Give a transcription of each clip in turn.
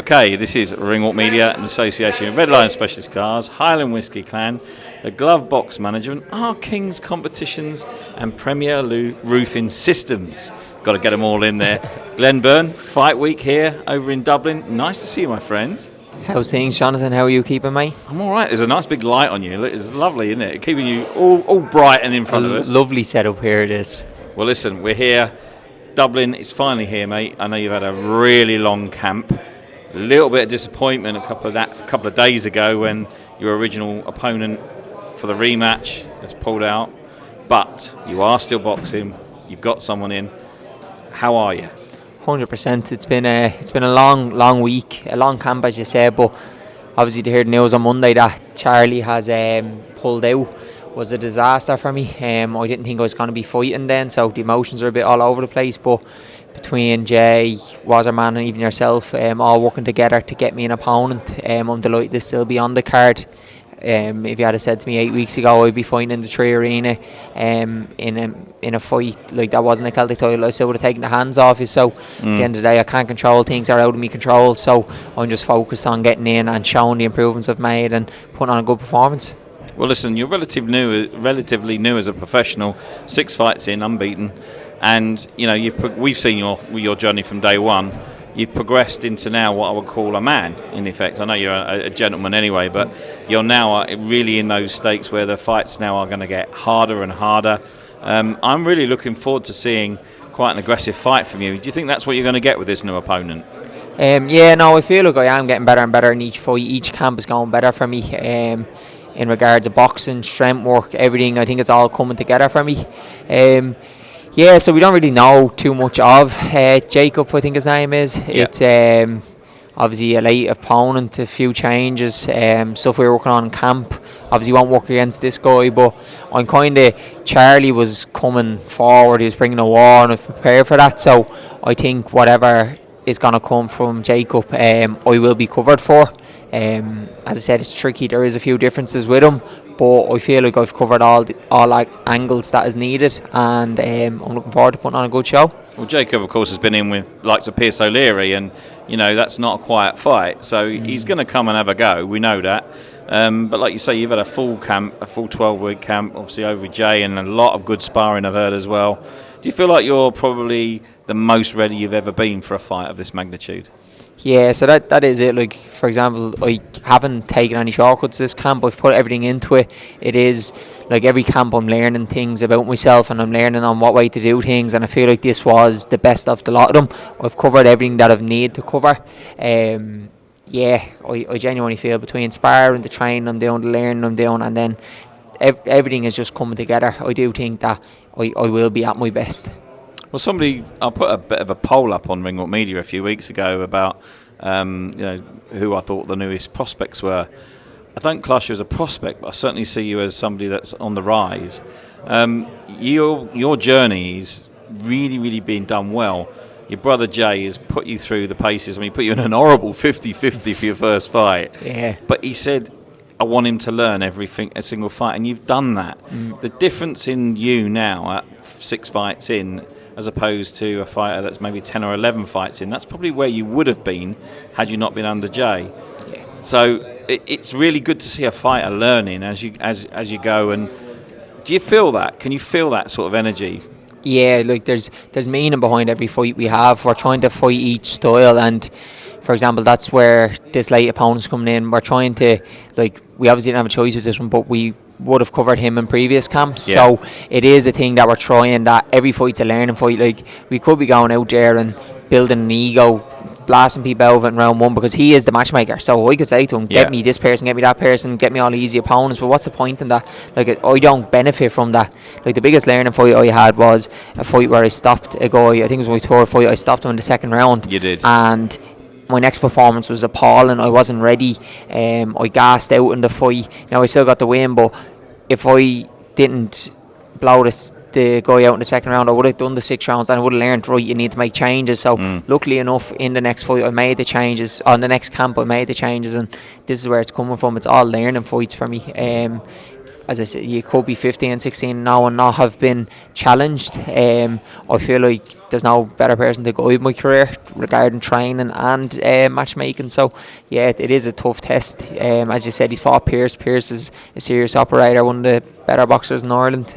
Okay, this is Ringwalk Media in association with Red Lion Specialist Cars, Highland Whisky Clan, the Glove Box Management, Our Kings Competitions and Premier Roofing Systems. Got to get them all in there. Glenn Byrne, Fight Week here over in Dublin. Nice to see you, my friend. How's things, Jonathan? How are you keeping, mate? I'm all right. There's a nice big light on you. It's lovely, isn't it? Keeping you all bright and in front of us. Lovely setup here it is. Well, listen, we're here. Dublin is finally here, mate. I know you've had a really long camp. A little bit of disappointment a couple of days ago when your original opponent for the rematch has pulled out, but you are still boxing. You've got someone in. How are you? 100%. It's been a long week, a long camp, as you said. But obviously, to hear the news on Monday that Charlie has pulled out was a disaster for me. I didn't think I was going to be fighting then, so the emotions are a bit all over the place. But between Jay, Wazerman and even yourself, all working together to get me an opponent, I'm delighted to still be on the card. If you had said to me 8 weeks ago I'd be fighting in the 3 Arena in a fight like that wasn't a Celtic title, I still would have taken the hands off you. So at the end of the day, I can't control things that are out of my control, so I'm just focused on getting in and showing the improvements I've made and putting on a good performance. Well, listen, you're relatively new as a professional. 6 fights in, unbeaten, and you know we've seen your journey from day one. You've progressed into now what I would call a man, in effect. I know you're a gentleman anyway, but you're now really in those stakes where the fights now are going to get harder and harder. I'm really looking forward to seeing quite an aggressive fight from you. Do you think that's what you're going to get with this new opponent? I feel like I am getting better and better in each fight. Each camp is going better for me. In regards to boxing, strength work, everything, I think it's all coming together for me. So we don't really know too much of Jacob, I think his name is. Yeah. It's obviously a late opponent, a few changes, stuff we were working on in camp. Obviously won't work against this guy, but I'm Charlie was coming forward, he was bringing a war and I was prepared for that, so I think whatever is going to come from Jacob, I will be covered for. As I said, it's tricky, there is a few differences with him, but I feel like I've covered all angles that is needed, and I'm looking forward to putting on a good show. Well, Jacob, of course, has been in with likes of Pierce O'Leary, and you know that's not a quiet fight, so he's going to come and have a go. We know that, but like you say, you've had a full 12-week camp, obviously over with Jay, and a lot of good sparring I've heard as well. Do you feel like you're probably the most ready you've ever been for a fight of this magnitude? Yeah, so that is it. Like, for example, I haven't taken any shortcuts this camp. I've put everything into it. It is like every camp I'm learning things about myself and I'm learning on what way to do things, and I feel like this was the best of the lot of them. I've covered everything that I've needed to cover. I genuinely feel between sparring, the training I'm doing, the learning I'm doing, and then everything is just coming together. I do think that I will be at my best. Well, I put a bit of a poll up on Ringwalk Media a few weeks ago about who I thought the newest prospects were. I don't class you as a prospect, but I certainly see you as somebody that's on the rise. Your journey is really, really being done well. Your brother Jay has put you through the paces. I mean, he put you in an horrible 50-50 for your first fight. Yeah. But he said, I want him to learn everything, a single fight, and you've done that. The difference in you now at 6 fights in, as opposed to a fighter that's maybe 10 or 11 fights in, that's probably where you would have been had you not been under Jay. Yeah. So it's really good to see a fighter learning as you go. And do you feel that? Can you feel that sort of energy? Yeah, like there's meaning behind every fight we have. We're trying to fight each style, and for example, that's where this late opponent's coming in. We're trying to, we obviously didn't have a choice with this one, but we would have covered him in previous camps. Yeah. So it is a thing that we're trying, that every fight's a learning fight. Like, we could be going out there and building an ego, blasting people over in round one, because he is the matchmaker. So I could say to him, get me this person, get me that person, get me all the easy opponents, but what's the point in that? Like, I don't benefit from that. Like, the biggest learning fight I had was a fight where I stopped a guy, I think it was my third fight, I stopped him in the second round. You did. And my next performance was appalling. I wasn't ready. I gassed out in the fight. Now I still got the win, but if I didn't blow the guy out in the second round, I would have done the 6 rounds and I would have learned, right, you need to make changes. So luckily enough, in the next fight I made the changes. On the next camp I made the changes, and this is where it's coming from. It's all learning fights for me. as I said, you could be 15, 16 now and not have been challenged. I feel like there's no better person to guide my career regarding training and matchmaking. So yeah, it is a tough test. As you said, he's fought Pierce. Pierce is a serious operator, one of the better boxers in Ireland.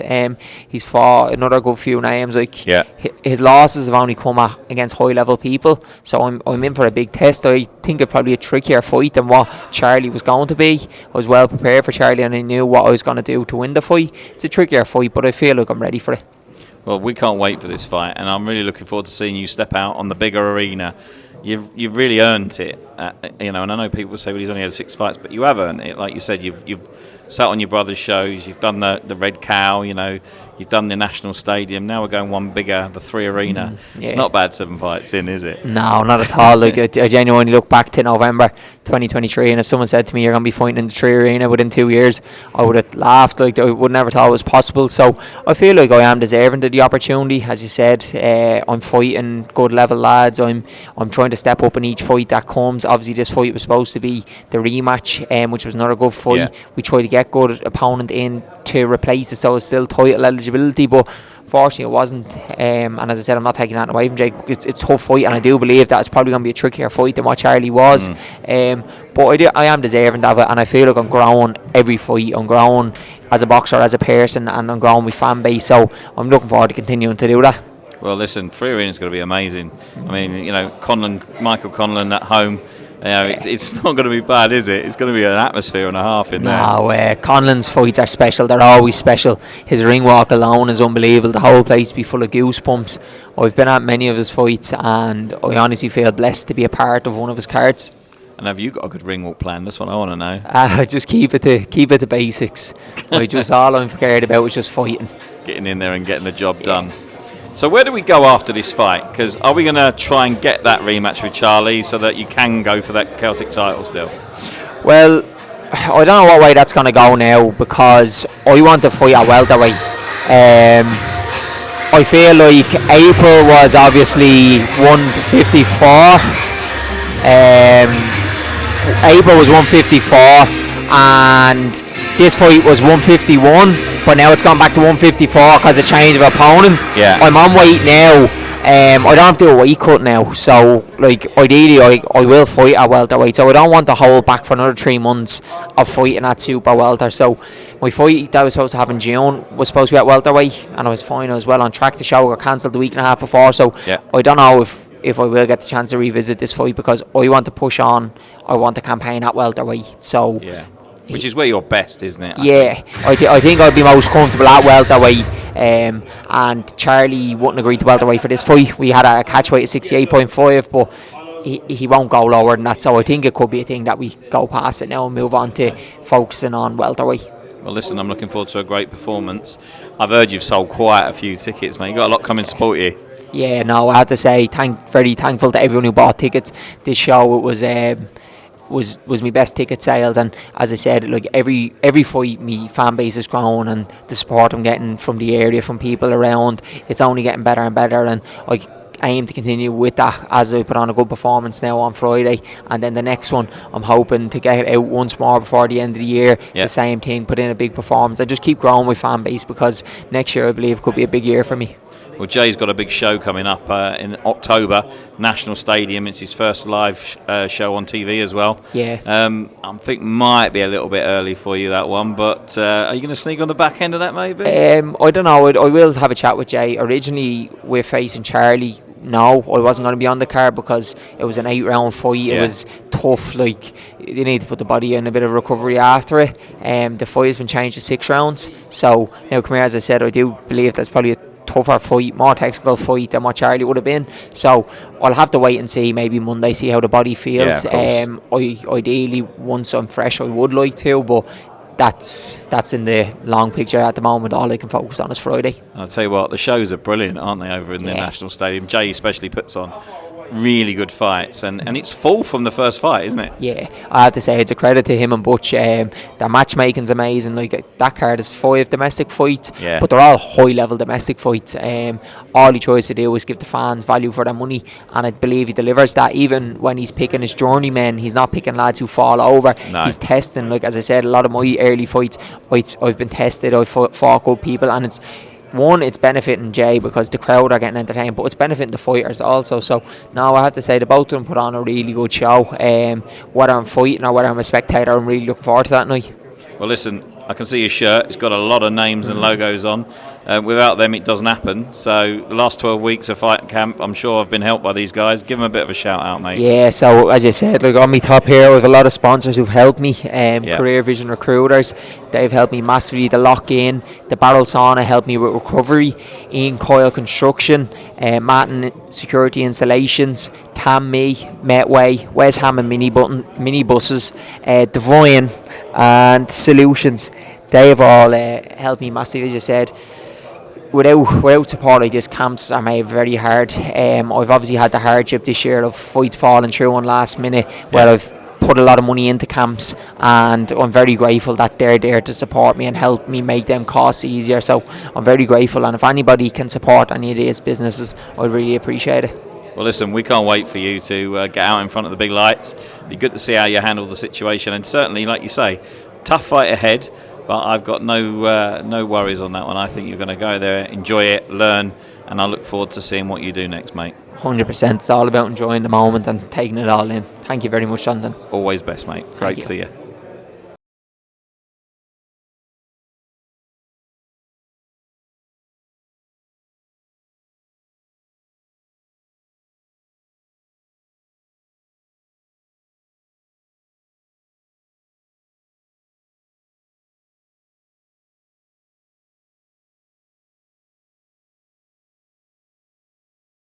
He's fought another good few names. Like his losses have only come against high level people. So I'm in for a big test. I think it's probably a trickier fight than what Charlie was going to be. I was well prepared for Charlie and I knew what I was going to do to win the fight. It's a trickier fight, but I feel like I'm ready for it. Well, we can't wait for this fight, and I'm really looking forward to seeing you step out on the bigger arena. You've really earned it, and I know people say, well, he's only had 6 fights, but you have earned it. Like you said, you've sat on your brother's shows, you've done the Red Cow, you've done the National Stadium. Now we're going one bigger, the 3 Arena. It's not bad 7 fights in, is it? No, not at all. Like I genuinely look back to November 2023, and if someone said to me, you're going to be fighting in the 3 Arena within 2 years, I would have laughed. Like, I would never thought it was possible. So I feel like I am deserving of the opportunity. As you said, I'm fighting good level lads. I'm trying to step up in each fight that comes. Obviously this fight was supposed to be the rematch, which was another good fight. We tried to get good opponent in to replace it, so it's still title eligibility, but fortunately it wasn't. And as I said, I'm not taking that away from Jake. It's a tough fight, and I do believe that it's probably going to be a trickier fight than what Charlie was. But I am deserving of it, and I feel like I'm growing every fight. I'm growing as a boxer, as a person, and I'm growing with fan base, so I'm looking forward to continuing to do that. Well, listen, 3 Arena is going to be amazing. I mean, Michael Conlon at home. It's not going to be bad, is it? It's going to be an atmosphere and a half in there. No, Conlon's fights are special. They're always special. His ring walk alone is unbelievable. The whole place be full of goosebumps. I've been at many of his fights, and I honestly feel blessed to be a part of one of his cards. And have you got a good ring walk plan? That's what I want to know. Just keep it to basics. All I'm scared about is just fighting. Getting in there and getting the job done. So where do we go after this fight? Because are we going to try and get that rematch with Charlie so that you can go for that Celtic title still? Well, I don't know what way that's going to go now, because I want to fight at welterweight. I feel like April was obviously 154. April was 154, and this fight was 151. But now it's gone back to 154 because of change of opponent. I'm on weight now. I don't have to do a weight cut now. So, ideally, I will fight at welterweight. So I don't want to hold back for another 3 months of fighting at super welter. So my fight that was supposed to happen in June was supposed to be at welterweight, and I was fine. I was well on track. The show got cancelled a week and a half before. So I don't know if I will get the chance to revisit this fight, because I want to push on. I want to campaign at welterweight. So. Which is where you're best, isn't it? I think I'd be most comfortable at welterweight, and Charlie wouldn't agree to welterweight for this fight. We had a catch weight of 68.5, but he won't go lower than that, so I think it could be a thing that we go past it now and move on to focusing on welterweight. Well, listen, I'm looking forward to a great performance. I've heard you've sold quite a few tickets, mate. You've got a lot coming to support you. Yeah, no, I have to say, very thankful to everyone who bought tickets. This show, it was my best ticket sales, and as I said, every fight my fan base is growing, and the support I'm getting from the area, from people around, it's only getting better and better, and I aim to continue with that as I put on a good performance now on Friday, and then the next one I'm hoping to get it out once more before the end of the year. The same thing, put in a big performance and just keep growing with fan base, because next year I believe could be a big year for me. Well, Jay's got a big show coming up in October, National Stadium. It's his first live show on TV as well. I think might be a little bit early for you, that one, but are you going to sneak on the back end of that maybe? I don't know. I will have a chat with Jay. Originally we're facing Charlie. No, I wasn't going to be on the card because it was an 8-round fight. It was tough. You need to put the body in a bit of recovery after it. The fight has been changed to 6 rounds. So now, come here, as I said, I do believe that's probably a tougher fight, more technical fight than what Charlie would have been. So I'll have to wait and see, maybe Monday, see how the body feels. Ideally, once I'm fresh, I would like to, but that's in the long picture at the moment. All I can focus on is Friday. I'll tell you what, the shows are brilliant, aren't they, over in the National Stadium? Jay especially puts on really good fights, and it's full from the first fight, isn't it? Yeah, I have to say it's a credit to him and Butch. Their matchmaking's amazing. Like, that card is 5 domestic fights, Yeah. but they're all high level domestic fights. All he tries to do is give the fans value for their money, and I believe he delivers that. Even when he's picking his journeymen, he's not picking lads who fall over. No. He's testing. Like, as I said, a lot of my early fights, I've been tested. I've fought good people, and it's benefiting Jay because the crowd are getting entertained, but it's benefiting the fighters also. So now I have to say the both of them put on a really good show. Whether I'm fighting or whether I'm a spectator, I'm really looking forward to that night. Well, listen, I can see your shirt. It's got a lot of names and logos on. Without them, it doesn't happen. So the last 12 weeks of fight camp, I'm sure I've been helped by these guys. Give them a bit of a shout out, mate. Yeah, so as you said, like on my top here, with a lot of sponsors who've helped me. Career Vision Recruiters, they've helped me massively. The Lock In, the Barrel Sauna helped me with recovery. Ian Coyle Construction, Martin Security Installations, Tam Me, Metway, Wes Hammond Mini Buses, Divine, and Solutions. They've all helped me massively, as you said. Without support like this, camps are made very hard. I've obviously had the hardship this year of fights falling through on last minute, where I've put a lot of money into camps, and I'm very grateful that they're there to support me and help me make them costs easier. So I'm very grateful, and if anybody can support any of these businesses, I'd really appreciate it. Well, listen, we can't wait for you to get out in front of the big lights. Be good to see how you handle the situation, and certainly, like you say, tough fight ahead. But I've got no worries on that one. I think you're going to go there, enjoy it, learn, and I look forward to seeing what you do next, mate. 100%. It's all about enjoying the moment and taking it all in. Thank you very much, Jonathan. Always best, mate. Great to see you.